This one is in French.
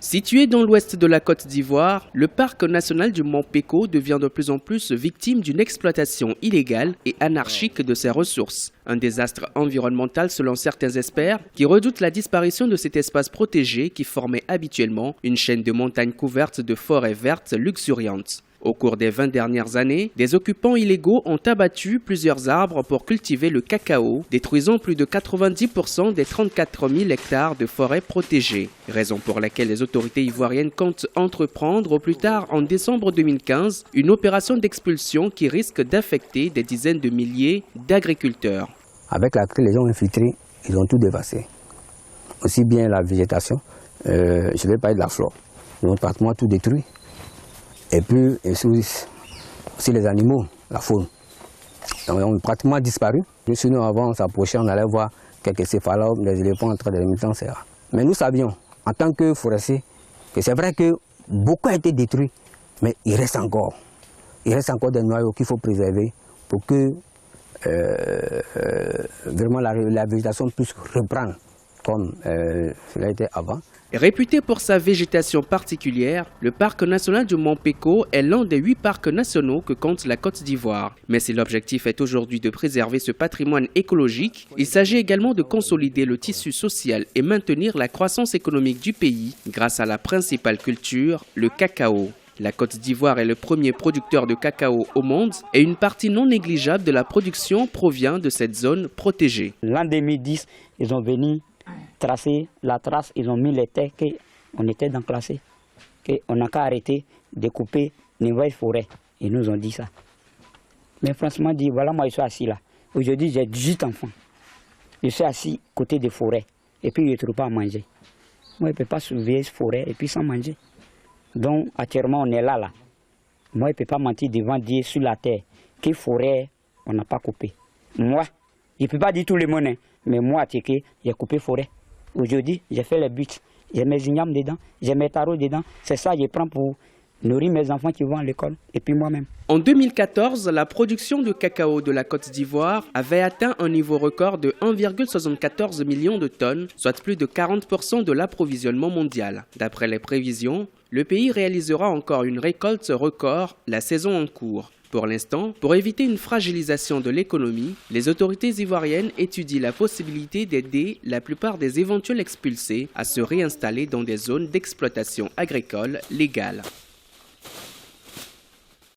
Situé dans l'ouest de la Côte d'Ivoire, le parc national du Mont Péko devient de plus en plus victime d'une exploitation illégale et anarchique de ses ressources. Un désastre environnemental selon certains experts qui redoutent la disparition de cet espace protégé qui formait habituellement une chaîne de montagnes couvertes de forêts vertes luxuriantes. Au cours des 20 dernières années, des occupants illégaux ont abattu plusieurs arbres pour cultiver le cacao, détruisant plus de 90% des 34 000 hectares de forêts protégées. Raison pour laquelle les autorités ivoiriennes comptent entreprendre au plus tard en décembre 2015 une opération d'expulsion qui risque d'affecter des dizaines de milliers d'agriculteurs. Avec la crise, les gens infiltrés, ils ont tout dévasté. Aussi bien la végétation, je ne vais pas dire de la flore, ils ont pratiquement tout détruit. Et puis, aussi les animaux, la faune. Donc, ils ont pratiquement disparu. Sinon, avant, on s'approchait, on allait voir quelques céphalopes, des éléphants en train de militants, c'est rare. Mais nous savions, en tant que forestiers, que c'est vrai que beaucoup a été détruit, mais il reste encore. Il reste encore des noyaux qu'il faut préserver pour que vraiment la végétation puisse reprendre comme cela était avant. Réputé pour sa végétation particulière, le parc national du Mont Péko est l'un des 8 parcs nationaux que compte la Côte d'Ivoire. Mais si l'objectif est aujourd'hui de préserver ce patrimoine écologique, il s'agit également de consolider le tissu social et maintenir la croissance économique du pays grâce à la principale culture, le cacao. La Côte d'Ivoire est le premier producteur de cacao au monde et une partie non négligeable de la production provient de cette zone protégée. L'an 2010, ils ont venu tracer la trace, ils ont mis les terres qu'on était dans classé, qu'on n'a qu'à arrêter de couper les nouvelles forêts. Ils nous ont dit ça. Mais franchement, dit voilà, moi je suis assis là. Aujourd'hui, j'ai 18 enfants. Je suis assis côté des forêts et puis je ne trouve pas à manger. Moi, je ne peux pas surveiller ces forêts et puis sans manger. Donc, actuellement, on est là. Moi, je ne peux pas mentir devant Dieu sur la terre. Quelle forêt on n'a pas coupé. Moi, je ne peux pas dire tout le monde, hein, mais moi, j'ai coupé forêt. Aujourd'hui, j'ai fait les buts. J'ai mes ignames dedans, j'ai mes tarots dedans. C'est ça que je prends pour nourrir mes enfants qui vont à l'école et puis moi-même. En 2014, la production de cacao de la Côte d'Ivoire avait atteint un niveau record de 1,74 million de tonnes, soit plus de 40% de l'approvisionnement mondial. D'après les prévisions, le pays réalisera encore une récolte record la saison en cours. Pour l'instant, pour éviter une fragilisation de l'économie, les autorités ivoiriennes étudient la possibilité d'aider la plupart des éventuels expulsés à se réinstaller dans des zones d'exploitation agricole légale.